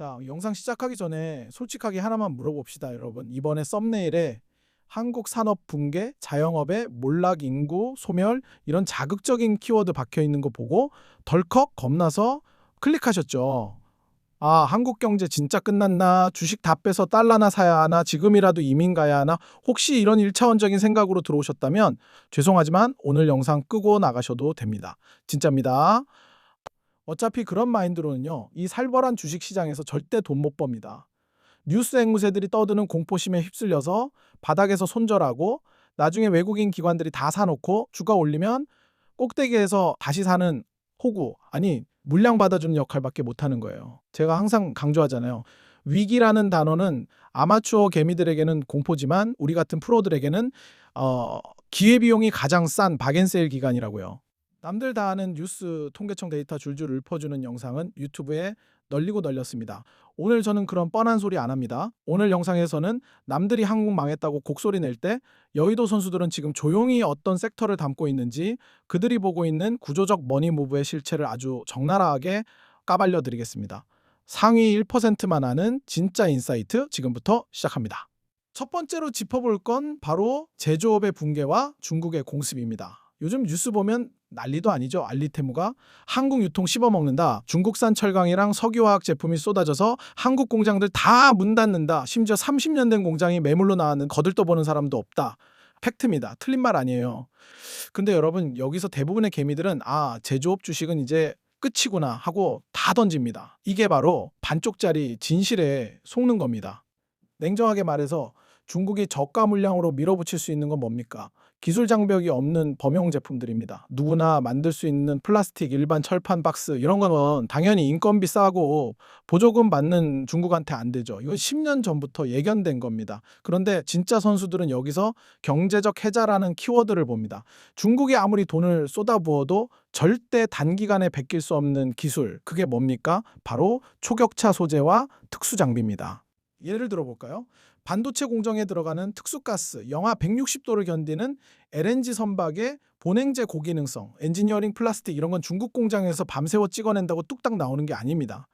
자, 영상 시작하기 전에 솔직하게 하나만 물어봅시다, 여러분. 이번에 썸네일에 한국 산업 붕괴, 자영업의 몰락 인구 소멸 이런 자극적인 키워드 박혀 있는 거 보고 덜컥 겁나서 클릭하셨죠. 아, 한국 경제 진짜 끝났나? 주식 다 빼서 달러나 사야 하나? 지금이라도 이민 가야 하나? 혹시 이런 일차원적인 생각으로 들어오셨다면 죄송하지만 오늘 영상 끄고 나가셔도 됩니다. 진짜입니다. 어차피 그런 마인드로는요, 이 살벌한 주식시장에서 절대 돈 못 법니다. 뉴스 앵무새들이 떠드는 공포심에 휩쓸려서 바닥에서 손절하고 나중에 외국인 기관들이 다 사놓고 주가 올리면 꼭대기에서 다시 사는 호구, 아니 물량 받아주는 역할밖에 못하는 거예요. 제가 항상 강조하잖아요. 위기라는 단어는 아마추어 개미들에게는 공포지만 우리 같은 프로들에게는 기회비용이 가장 싼 박앤세일 기간이라고요. 남들 다 아는 뉴스 통계청 데이터 줄줄 읊어주는 영상은 유튜브에 널리고 널렸습니다. 오늘 저는 그런 뻔한 소리 안 합니다. 오늘 영상에서는 남들이 한국 망했다고 곡소리 낼 때 여의도 선수들은 지금 조용히 어떤 섹터를 담고 있는지 그들이 보고 있는 구조적 머니무브의 실체를 아주 적나라하게 까발려 드리겠습니다. 상위 1%만 아는 진짜 인사이트 지금부터 시작합니다. 첫 번째로 짚어볼 건 바로 제조업의 붕괴와 중국의 공습입니다. 요즘 뉴스 보면 난리도 아니죠. 알리테무가 한국 유통 씹어먹는다. 중국산 철강이랑 석유화학 제품이 쏟아져서 한국 공장들 다 문 닫는다. 심지어 30년 된 공장이 매물로 나왔는 거들떠보는 사람도 없다. 팩트입니다. 틀린 말 아니에요. 근데 여러분 여기서 대부분의 개미들은 제조업 주식은 이제 끝이구나 하고 다 던집니다. 이게 바로 반쪽짜리 진실에 속는 겁니다. 냉정하게 말해서 중국이 저가 물량으로 밀어붙일 수 있는 건 뭡니까? 기술 장벽이 없는 범용 제품들입니다. 누구나 만들 수 있는 플라스틱, 일반 철판 박스 이런 거는 당연히 인건비 싸고 보조금 받는 중국한테 안 되죠. 이건 10년 전부터 예견된 겁니다. 그런데 진짜 선수들은 여기서 경제적 해자라는 키워드를 봅니다. 중국이 아무리 돈을 쏟아부어도 절대 단기간에 베낄 수 없는 기술, 그게 뭡니까? 바로 초격차 소재와 특수 장비입니다. 예를 들어볼까요? 반도체 공정에 들어가는 특수가스, 영하 160도를 견디는 LNG 선박의 본행제 고기능성, 엔지니어링 플라스틱 이런 건 중국 공장에서 밤새워 찍어낸다고 뚝딱 나오는 게 아닙니다.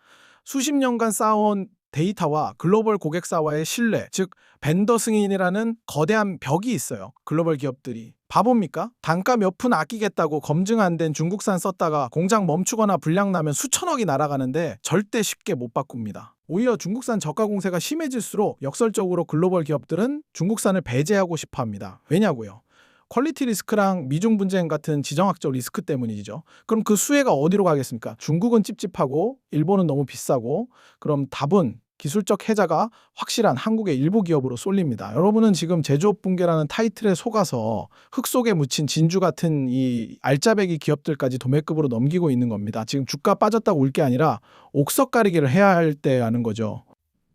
수십 년간 쌓아온 데이터와 글로벌 고객사와의 신뢰, 즉 벤더 승인이라는 거대한 벽이 있어요. 글로벌 기업들이. 바보입니까? 단가 몇 푼 아끼겠다고 검증 안 된 중국산 썼다가 공장 멈추거나 불량 나면 수천억이 날아가는데 절대 쉽게 못 바꿉니다. 오히려 중국산 저가 공세가 심해질수록 역설적으로 글로벌 기업들은 중국산을 배제하고 싶어 합니다. 왜냐고요? 퀄리티 리스크랑 미중 분쟁 같은 지정학적 리스크 때문이죠. 그럼 그 수혜가 어디로 가겠습니까? 중국은 찝찝하고 일본은 너무 비싸고 그럼 답은 기술적 해자가 확실한 한국의 일부 기업으로 쏠립니다. 여러분은 지금 제조업 붕괴라는 타이틀에 속아서 흙 속에 묻힌 진주 같은 이 알짜배기 기업들까지 도매급으로 넘기고 있는 겁니다. 지금 주가 빠졌다고 울 게 아니라 옥석 가리기를 해야 할 때 하는 거죠.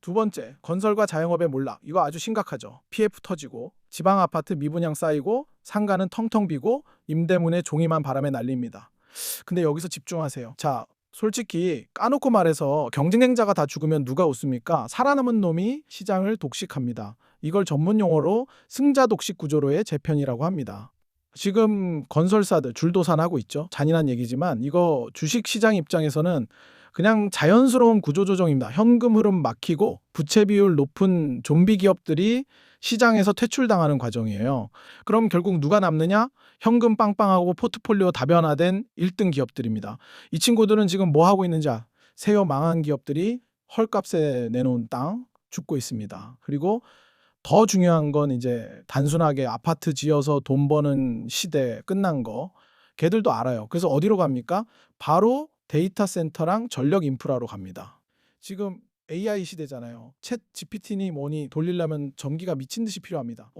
두 번째, 건설과 자영업의 몰락. 이거 아주 심각하죠. PF 터지고 지방 아파트 미분양 쌓이고 상가는 텅텅 비고 임대문에 종이만 바람에 날립니다. 근데 여기서 집중하세요. 자, 솔직히 까놓고 말해서 경쟁자가 다 죽으면 누가 웃습니까? 살아남은 놈이 시장을 독식합니다. 이걸 전문 용어로 승자 독식 구조로의 재편이라고 합니다. 지금 건설사들 줄도산하고 있죠. 잔인한 얘기지만 이거 주식시장 입장에서는 그냥 자연스러운 구조조정입니다. 현금 흐름 막히고 부채 비율 높은 좀비 기업들이 시장에서 퇴출당하는 과정이에요. 그럼 결국 누가 남느냐? 현금 빵빵하고 포트폴리오 다변화된 1등 기업들입니다. 이 친구들은 지금 뭐 하고 있는지 세요 망한 기업들이 헐값에 내놓은 땅 죽고 있습니다. 그리고 더 중요한 건 이제 단순하게 아파트 지어서 돈 버는 시대 끝난 거 걔들도 알아요. 그래서 어디로 갑니까? 바로 데이터 센터랑 전력 인프라로 갑니다. 지금 AI 시대잖아요. 챗 GPT니 뭐니 돌리려면 전기가 미친 듯이 필요합니다.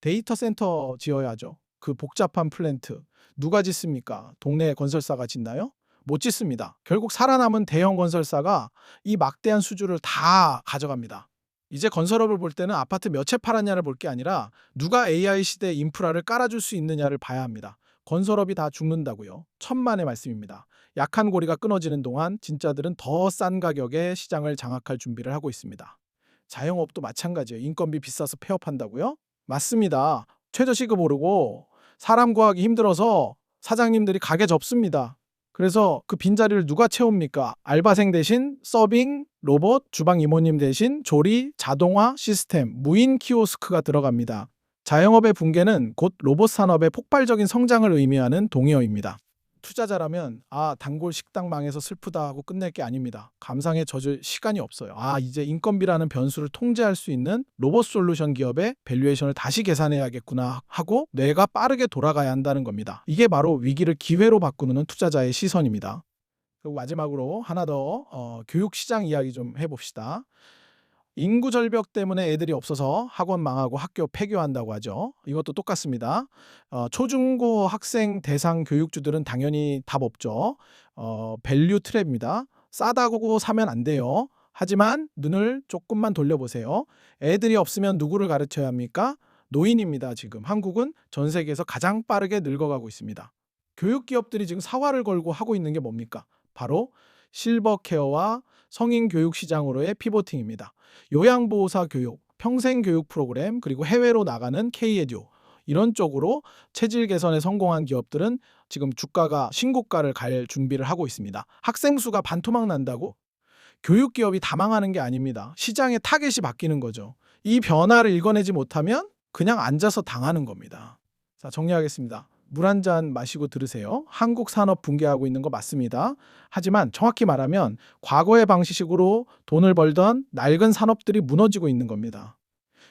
데이터 센터 지어야죠. 그 복잡한 플랜트. 누가 짓습니까? 동네 건설사가 짓나요? 못 짓습니다. 결국 살아남은 대형 건설사가 이 막대한 수주를 다 가져갑니다. 이제 건설업을 볼 때는 아파트 몇 채 팔았냐를 볼 게 아니라 누가 AI 시대 인프라를 깔아줄 수 있느냐를 봐야 합니다. 건설업이 다 죽는다고요. 천만의 말씀입니다. 약한 고리가 끊어지는 동안 진짜들은 더 싼 가격에 시장을 장악할 준비를 하고 있습니다. 자영업도 마찬가지예요. 인건비 비싸서 폐업한다고요? 맞습니다. 최저시급 오르고 사람 구하기 힘들어서 사장님들이 가게 접습니다. 그래서 그 빈자리를 누가 채웁니까? 알바생 대신 서빙, 로봇, 주방 이모님 대신 조리, 자동화 시스템, 무인 키오스크가 들어갑니다. 자영업의 붕괴는 곧 로봇 산업의 폭발적인 성장을 의미하는 동의어입니다. 투자자라면 단골 식당 망해서 슬프다 하고 끝낼 게 아닙니다. 감상에 젖을 시간이 없어요. 이제 인건비라는 변수를 통제할 수 있는 로봇 솔루션 기업의 밸류에이션을 다시 계산해야겠구나 하고 뇌가 빠르게 돌아가야 한다는 겁니다. 이게 바로 위기를 기회로 바꾸는 투자자의 시선입니다. 그리고 마지막으로 하나 더 교육 시장 이야기 좀 해봅시다. 인구 절벽 때문에 애들이 없어서 학원 망하고 학교 폐교한다고 하죠. 이것도 똑같습니다. 초중고 학생 대상 교육주들은 당연히 답 없죠. 밸류 트랩입니다. 싸다고 사면 안 돼요. 하지만 눈을 조금만 돌려보세요. 애들이 없으면 누구를 가르쳐야 합니까? 노인입니다. 지금 한국은 전 세계에서 가장 빠르게 늙어가고 있습니다. 교육 기업들이 지금 사활을 걸고 하고 있는 게 뭡니까? 바로 실버 케어와 성인 교육 시장으로의 피보팅입니다. 요양보호사 교육, 평생교육 프로그램, 그리고 해외로 나가는 K-에듀 이런 쪽으로 체질 개선에 성공한 기업들은 지금 주가가 신고가를 갈 준비를 하고 있습니다. 학생 수가 반토막 난다고 교육 기업이 다 망하는 게 아닙니다. 시장의 타겟이 바뀌는 거죠. 이 변화를 읽어내지 못하면 그냥 앉아서 당하는 겁니다. 자, 정리하겠습니다. 물 한 잔 마시고 들으세요. 한국 산업 붕괴하고 있는 거 맞습니다. 하지만 정확히 말하면 과거의 방식으로 돈을 벌던 낡은 산업들이 무너지고 있는 겁니다.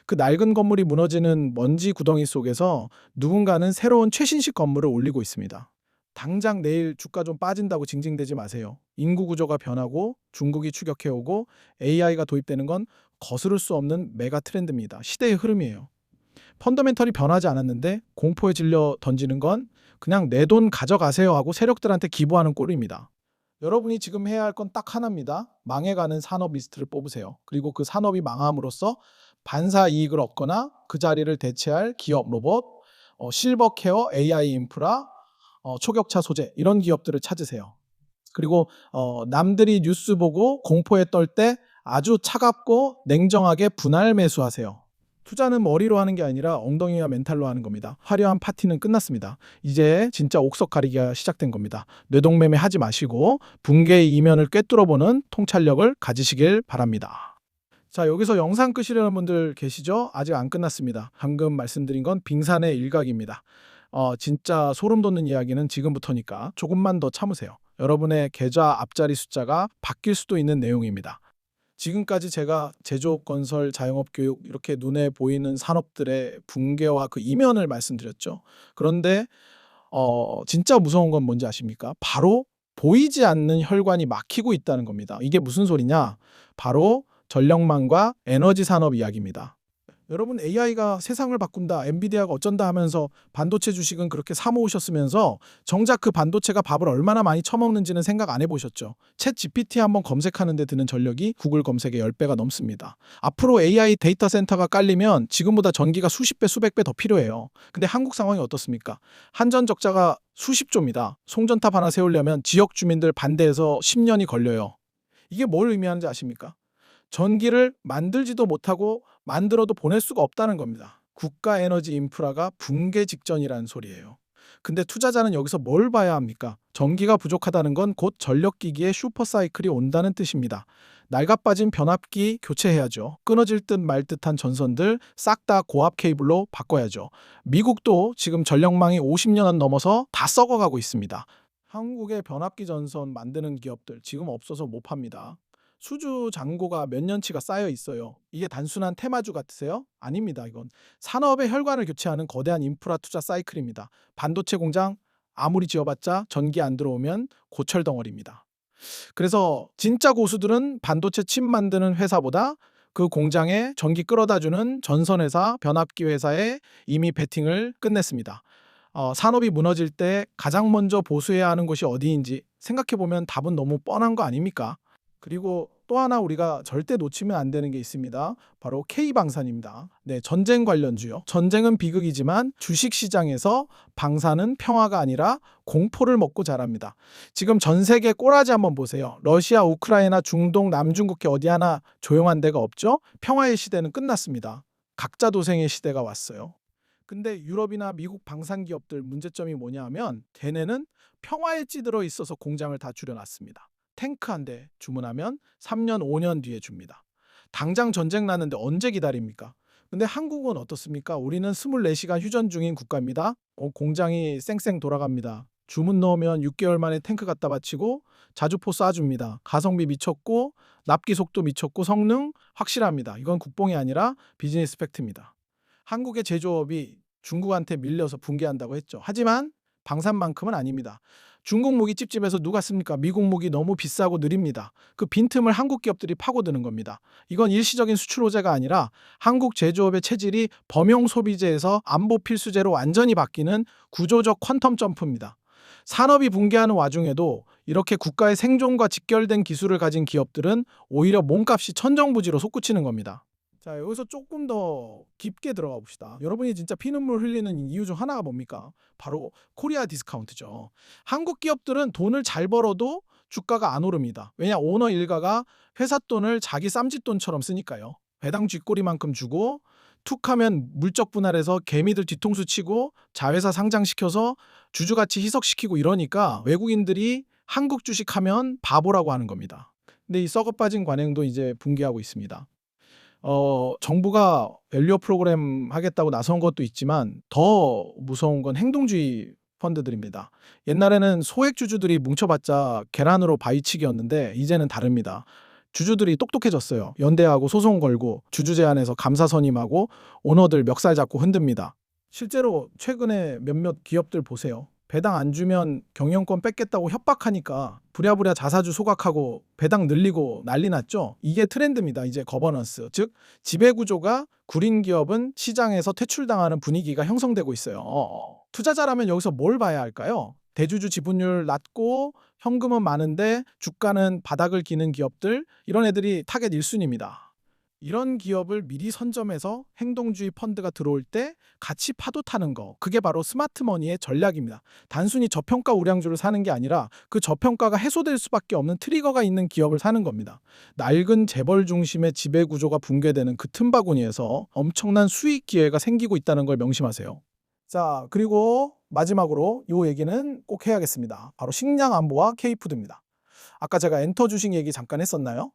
그 낡은 건물이 무너지는 먼지 구덩이 속에서 누군가는 새로운 최신식 건물을 올리고 있습니다. 당장 내일 주가 좀 빠진다고 징징대지 마세요. 인구 구조가 변하고 중국이 추격해오고 AI가 도입되는 건 거스를 수 없는 메가 트렌드입니다. 시대의 흐름이에요. 펀더멘털이 변하지 않았는데 공포에 질려 던지는 건 그냥 내 돈 가져가세요 하고 세력들한테 기부하는 꼴입니다. 여러분이 지금 해야 할 건 딱 하나입니다. 망해가는 산업 리스트를 뽑으세요. 그리고 그 산업이 망함으로써 반사 이익을 얻거나 그 자리를 대체할 기업 로봇, 실버케어, AI 인프라, 초격차 소재 이런 기업들을 찾으세요. 그리고 남들이 뉴스 보고 공포에 떨 때 아주 차갑고 냉정하게 분할 매수하세요. 투자는 머리로 하는 게 아니라 엉덩이와 멘탈로 하는 겁니다. 화려한 파티는 끝났습니다. 이제 진짜 옥석 가리기가 시작된 겁니다. 뇌동매매 하지 마시고 붕괴의 이면을 꿰뚫어보는 통찰력을 가지시길 바랍니다. 자, 여기서 영상 끄시려는 분들 계시죠? 아직 안 끝났습니다. 방금 말씀드린 건 빙산의 일각입니다. 진짜 소름 돋는 이야기는 지금부터니까 조금만 더 참으세요. 여러분의 계좌 앞자리 숫자가 바뀔 수도 있는 내용입니다. 지금까지 제가 제조업, 건설, 자영업, 교육 이렇게 눈에 보이는 산업들의 붕괴와 그 이면을 말씀드렸죠. 그런데 진짜 무서운 건 뭔지 아십니까? 바로 보이지 않는 혈관이 막히고 있다는 겁니다. 이게 무슨 소리냐? 바로 전력망과 에너지 산업 이야기입니다. 여러분 AI가 세상을 바꾼다, 엔비디아가 어쩐다 하면서 반도체 주식은 그렇게 사모으셨으면서 정작 그 반도체가 밥을 얼마나 많이 처먹는지는 생각 안 해보셨죠? 챗 GPT 한번 검색하는 데 드는 전력이 구글 검색의 10배가 넘습니다. 앞으로 AI 데이터 센터가 깔리면 지금보다 전기가 수십 배, 수백 배 더 필요해요. 근데 한국 상황이 어떻습니까? 한전 적자가 수십조입니다. 송전탑 하나 세우려면 지역 주민들 반대해서 10년이 걸려요. 이게 뭘 의미하는지 아십니까? 전기를 만들지도 못하고 만들어도 보낼 수가 없다는 겁니다. 국가 에너지 인프라가 붕괴 직전이라는 소리예요. 근데 투자자는 여기서 뭘 봐야 합니까? 전기가 부족하다는 건 곧 전력기기의 슈퍼사이클이 온다는 뜻입니다. 낡아빠진 변압기 교체해야죠. 끊어질 듯 말 듯한 전선들 싹 다 고압 케이블로 바꿔야죠. 미국도 지금 전력망이 50년 넘어서 다 썩어가고 있습니다. 한국의 변압기 전선 만드는 기업들 지금 없어서 못 팝니다. 수주 잔고가 몇 년치가 쌓여 있어요. 이게 단순한 테마주 같으세요? 아닙니다. 이건 산업의 혈관을 교체하는 거대한 인프라 투자 사이클입니다. 반도체 공장 아무리 지어봤자 전기 안 들어오면 고철 덩어리입니다. 그래서 진짜 고수들은 반도체 칩 만드는 회사보다 그 공장에 전기 끌어다주는 전선회사, 변압기 회사에 이미 베팅을 끝냈습니다. 산업이 무너질 때 가장 먼저 보수해야 하는 곳이 어디인지 생각해보면 답은 너무 뻔한 거 아닙니까? 그리고 또 하나 우리가 절대 놓치면 안 되는 게 있습니다. 바로 K방산입니다. 네, 전쟁 관련주요. 전쟁은 비극이지만 주식시장에서 방산은 평화가 아니라 공포를 먹고 자랍니다. 지금 전 세계 꼬라지 한번 보세요. 러시아, 우크라이나, 중동, 남중국해 어디 하나 조용한 데가 없죠? 평화의 시대는 끝났습니다. 각자 도생의 시대가 왔어요. 근데 유럽이나 미국 방산기업들 문제점이 뭐냐 하면 걔네는 평화에 찌들어 있어서 공장을 다 줄여놨습니다. 탱크 한 대 주문하면 3년, 5년 뒤에 줍니다. 당장 전쟁 나는데 언제 기다립니까? 근데 한국은 어떻습니까? 우리는 24시간 휴전 중인 국가입니다. 공장이 쌩쌩 돌아갑니다. 주문 넣으면 6개월 만에 탱크 갖다 바치고 자주포 쏴줍니다. 가성비 미쳤고 납기 속도 미쳤고 성능 확실합니다. 이건 국뽕이 아니라 비즈니스 팩트입니다. 한국의 제조업이 중국한테 밀려서 붕괴한다고 했죠. 하지만 방산만큼은 아닙니다. 중국 무기 찝찝해서 누가 씁니까? 미국 무기 너무 비싸고 느립니다. 그 빈틈을 한국 기업들이 파고드는 겁니다. 이건 일시적인 수출 호재가 아니라 한국 제조업의 체질이 범용 소비재에서 안보 필수재로 완전히 바뀌는 구조적 퀀텀 점프입니다. 산업이 붕괴하는 와중에도 이렇게 국가의 생존과 직결된 기술을 가진 기업들은 오히려 몸값이 천정부지로 솟구치는 겁니다. 자, 여기서 조금 더 깊게 들어가 봅시다. 여러분이 진짜 피눈물 흘리는 이유 중 하나가 뭡니까? 바로 코리아 디스카운트죠. 한국 기업들은 돈을 잘 벌어도 주가가 안 오릅니다. 왜냐? 오너 일가가 회사 돈을 자기 쌈짓돈처럼 쓰니까요. 배당 쥐꼬리만큼 주고 툭하면 물적 분할해서 개미들 뒤통수 치고 자회사 상장시켜서 주주가치 희석시키고 이러니까 외국인들이 한국 주식하면 바보라고 하는 겁니다. 근데 이 썩어 빠진 관행도 이제 붕괴하고 있습니다. 정부가 밸류업 프로그램 하겠다고 나선 것도 있지만 더 무서운 건 행동주의 펀드들입니다. 옛날에는 소액 주주들이 뭉쳐봤자 계란으로 바위치기였는데 이제는 다릅니다. 주주들이 똑똑해졌어요. 연대하고 소송 걸고 주주 제안해서 감사 선임하고 오너들 멱살 잡고 흔듭니다. 실제로 최근에 몇몇 기업들 보세요. 배당 안 주면 경영권 뺏겠다고 협박하니까 부랴부랴 자사주 소각하고 배당 늘리고 난리 났죠. 이게 트렌드입니다. 이제 거버넌스, 즉 지배구조가 구린 기업은 시장에서 퇴출당하는 분위기가 형성되고 있어요. 투자자라면 여기서 뭘 봐야 할까요? 대주주 지분율 낮고 현금은 많은데 주가는 바닥을 기는 기업들, 이런 애들이 타겟 1순위입니다. 이런 기업을 미리 선점해서 행동주의 펀드가 들어올 때 같이 파도 타는 거, 그게 바로 스마트머니의 전략입니다. 단순히 저평가 우량주를 사는 게 아니라 그 저평가가 해소될 수밖에 없는 트리거가 있는 기업을 사는 겁니다. 낡은 재벌 중심의 지배구조가 붕괴되는 그 틈바구니에서 엄청난 수익 기회가 생기고 있다는 걸 명심하세요. 자, 그리고 마지막으로 이 얘기는 꼭 해야겠습니다. 바로 식량안보와 K푸드입니다. 아까 제가 엔터 주식 얘기 잠깐 했었나요?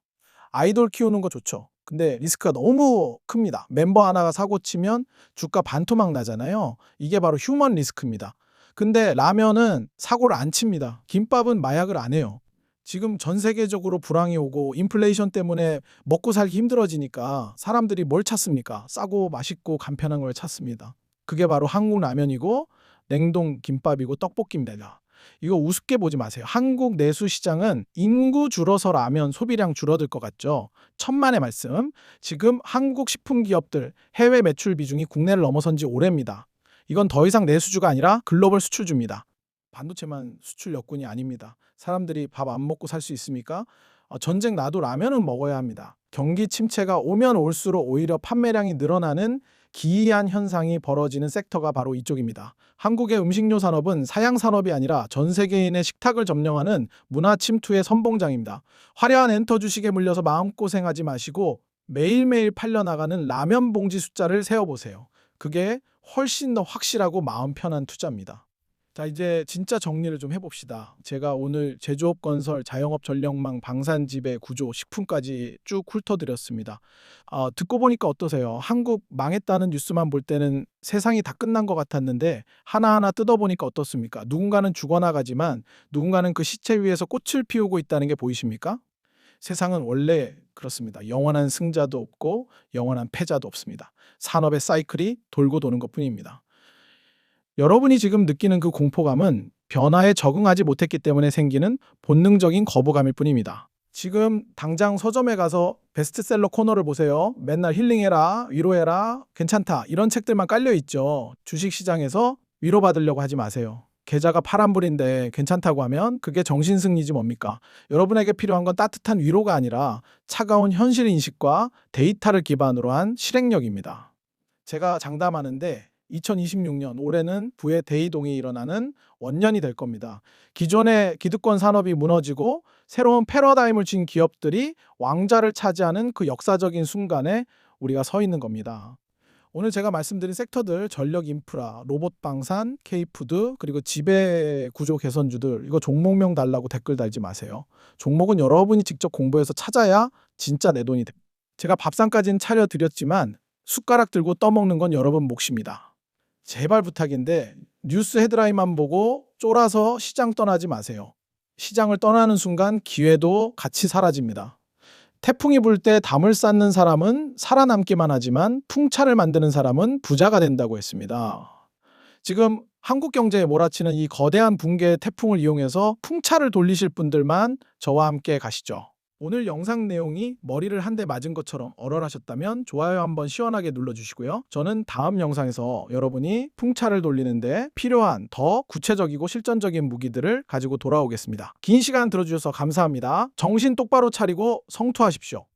아이돌 키우는 거 좋죠. 근데 리스크가 너무 큽니다. 멤버 하나가 사고 치면 주가 반토막 나잖아요. 이게 바로 휴먼 리스크입니다. 근데 라면은 사고를 안 칩니다. 김밥은 마약을 안 해요. 지금 전 세계적으로 불황이 오고 인플레이션 때문에 먹고 살기 힘들어지니까 사람들이 뭘 찾습니까? 싸고 맛있고 간편한 걸 찾습니다. 그게 바로 한국 라면이고 냉동 김밥이고 떡볶이입니다. 이거 우습게 보지 마세요. 한국 내수 시장은 인구 줄어서 라면 소비량 줄어들 것 같죠? 천만의 말씀. 지금 한국 식품 기업들 해외 매출 비중이 국내를 넘어선 지 오래입니다. 이건 더 이상 내수주가 아니라 글로벌 수출주입니다. 반도체만 수출 여건이 아닙니다. 사람들이 밥 안 먹고 살 수 있습니까? 전쟁 나도 라면은 먹어야 합니다. 경기 침체가 오면 올수록 오히려 판매량이 늘어나는 기이한 현상이 벌어지는 섹터가 바로 이쪽입니다. 한국의 음식료 산업은 사양 산업이 아니라 전 세계인의 식탁을 점령하는 문화 침투의 선봉장입니다. 화려한 엔터 주식에 물려서 마음고생하지 마시고 매일매일 팔려나가는 라면 봉지 숫자를 세어보세요. 그게 훨씬 더 확실하고 마음 편한 투자입니다. 자, 이제 진짜 정리를 좀 해봅시다. 제가 오늘 제조업 건설, 자영업 전력망, 방산지배, 구조, 식품까지 쭉 훑어드렸습니다. 듣고 보니까 어떠세요? 한국 망했다는 뉴스만 볼 때는 세상이 다 끝난 것 같았는데 하나하나 뜯어보니까 어떻습니까? 누군가는 죽어나가지만 누군가는 그 시체 위에서 꽃을 피우고 있다는 게 보이십니까? 세상은 원래 그렇습니다. 영원한 승자도 없고 영원한 패자도 없습니다. 산업의 사이클이 돌고 도는 것뿐입니다. 여러분이 지금 느끼는 그 공포감은 변화에 적응하지 못했기 때문에 생기는 본능적인 거부감일 뿐입니다. 지금 당장 서점에 가서 베스트셀러 코너를 보세요. 맨날 힐링해라, 위로해라, 괜찮다 이런 책들만 깔려 있죠. 주식시장에서 위로받으려고 하지 마세요. 계좌가 파란불인데 괜찮다고 하면 그게 정신승리지 뭡니까? 여러분에게 필요한 건 따뜻한 위로가 아니라 차가운 현실인식과 데이터를 기반으로 한 실행력입니다. 제가 장담하는데 2026년 올해는 부의 대이동이 일어나는 원년이 될 겁니다. 기존의 기득권 산업이 무너지고 새로운 패러다임을 쥔 기업들이 왕좌를 차지하는 그 역사적인 순간에 우리가 서 있는 겁니다. 오늘 제가 말씀드린 섹터들 전력 인프라, 로봇 방산, K푸드 그리고 지배 구조 개선주들 이거 종목명 달라고 댓글 달지 마세요. 종목은 여러분이 직접 공부해서 찾아야 진짜 내 돈이 됩니다. 제가 밥상까지는 차려드렸지만 숟가락 들고 떠먹는 건 여러분 몫입니다. 제발 부탁인데 뉴스 헤드라인만 보고 쫄아서 시장 떠나지 마세요. 시장을 떠나는 순간 기회도 같이 사라집니다. 태풍이 불 때 담을 쌓는 사람은 살아남기만 하지만 풍차를 만드는 사람은 부자가 된다고 했습니다. 지금 한국 경제에 몰아치는 이 거대한 붕괴 태풍을 이용해서 풍차를 돌리실 분들만 저와 함께 가시죠. 오늘 영상 내용이 머리를 한 대 맞은 것처럼 얼얼하셨다면 좋아요 한번 시원하게 눌러주시고요. 저는 다음 영상에서 여러분이 풍차를 돌리는데 필요한 더 구체적이고 실전적인 무기들을 가지고 돌아오겠습니다. 긴 시간 들어주셔서 감사합니다. 정신 똑바로 차리고 성투하십시오.